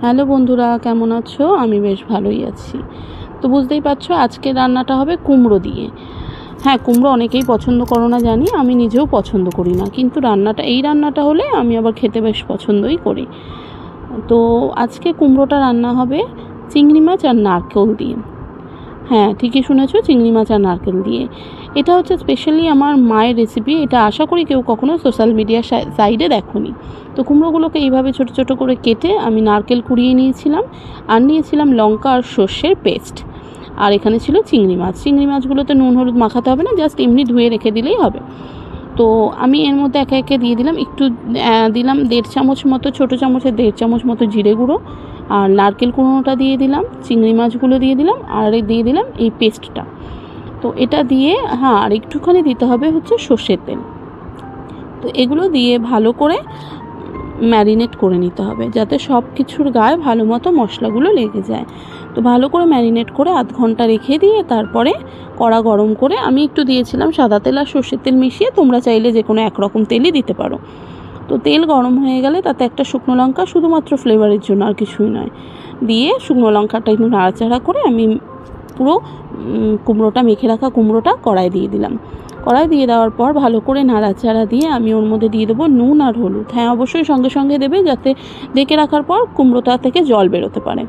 Hello বন্ধুরা, কেমন আছো? আমি বেশ ভালোই আছি। তো বুঝতেই পারছো আজকের রান্নাটা হবে কুমড়ো দিয়ে। হ্যাঁ, কুমড়ো অনেকেই পছন্দ করো না জানি, আমি নিজেও পছন্দ করি না, কিন্তু এই রান্নাটা হলে আমি আবার খেতে বেশ পছন্দই করি। তো আজকে কুমড়োটা রান্না হবে চিংড়ি মাছ আর নারকেল দিয়ে। হ্যাঁ, ঠিকই শুনেছো, চিংড়ি মাছ আর নারকেল দিয়ে। এটা হচ্ছে স্পেশালি আমার মায়ের রেসিপি। এটা আশা করি কেউ কখনো সোশ্যাল মিডিয়ার সাইডে দেখোনি। তো কুমড়োগুলোকে এইভাবে ছোট ছোট করে কেটে আমি নারকেল কুড়িয়ে নিয়েছিলাম, আর নিয়েছিলাম লঙ্কা আর সর্ষের পেস্ট। আর এখানে ছিল চিংড়ি মাছ। চিংড়ি মাছগুলোতে নুন হলুদ মাখাতে হবে না, জাস্ট এমনি ধুয়ে রেখে দিলেই হবে। তো আমি এর মধ্যে একে একে দিয়ে দিলাম দিলাম 1.5 চামচ মতো, ছোটো চামচের 1.5 চামচ মতো জিরে গুঁড়ো, আর নারকেল কুড়োনোটা দিয়ে দিলাম, চিংড়ি মাছগুলো দিয়ে দিলাম, আর দিয়ে দিলাম এই পেস্টটা। তো এটা দিয়ে, হ্যাঁ, আর একটুখানি দিতে হবে হচ্ছে সর্ষের তেল। তো এগুলো দিয়ে ভালো করে ম্যারিনেট করে নিতে হবে, যাতে সব কিছুর গায়ে ভালো মতো মশলাগুলো লেগে যায়। তো ভালো করে ম্যারিনেট করে আধ ঘন্টা রেখে দিয়ে তারপরে কড়া গরম করে আমি একটু দিয়েছিলাম সাদা তেল আর সর্ষের তেল মিশিয়ে, তোমরা চাইলে যে কোনো একরকম তেলই দিতে পারো। তো তেল গরম হয়ে গেলে তাতে একটা শুকনো লঙ্কা, শুধুমাত্র ফ্লেভারের জন্য, আর কিছুই নয়, দিয়ে শুকনো লঙ্কাটা একটু নাড়াচাড়া করে আমি পুরো কুমড়োটা, মেখে রাখা কুমড়োটা কড়াই দিয়ে দিলাম। কড়াই দিয়ে দেওয়ার পর ভালো করে নাড়াচাড়া দিয়ে আমি ওর মধ্যে দিয়ে দেবো নুন আর হলুদ। হ্যাঁ, অবশ্যই সঙ্গে সঙ্গে দেবে, যাতে ঢেকে রাখার পর কুমড়োটা থেকে জল বেরোতে পারে।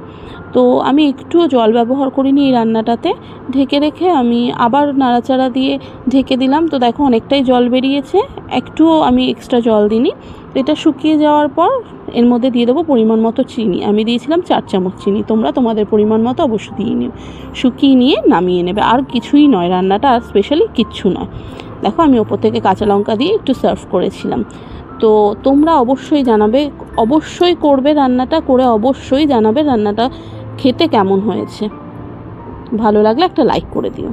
তো আমি একটুও জল ব্যবহার করিনি এই রান্নাটাতে। ঢেকে রেখে আমি আবার নাড়াচাড়া দিয়ে ঢেকে দিলাম। তো দেখো অনেকটাই জল বেরিয়েছে, একটুও আমি এক্সট্রা জল দিইনি। তো এটা শুকিয়ে যাওয়ার পর এর মধ্যে দিয়ে দেবো পরিমাণ মতো চিনি। আমি দিয়েছিলাম 4 চামচ চিনি, তোমরা তোমাদের পরিমাণ মতো অবশ্যই দিয়ে নিও। শুকিয়ে নিয়ে নামিয়ে নেবে, আর কিছুই নয়, রান্নাটা আর স্পেশালি কিচ্ছু নয়। দেখো আমি ওপর থেকে কাঁচা লঙ্কা দিয়ে একটু সার্ভ করেছিলাম। তো তোমরা অবশ্যই জানাবে, অবশ্যই করবে রান্নাটা, করে অবশ্যই জানাবে রান্নাটা খেতে কেমন হয়েছে। ভালো লাগলে একটা লাইক করে দিও।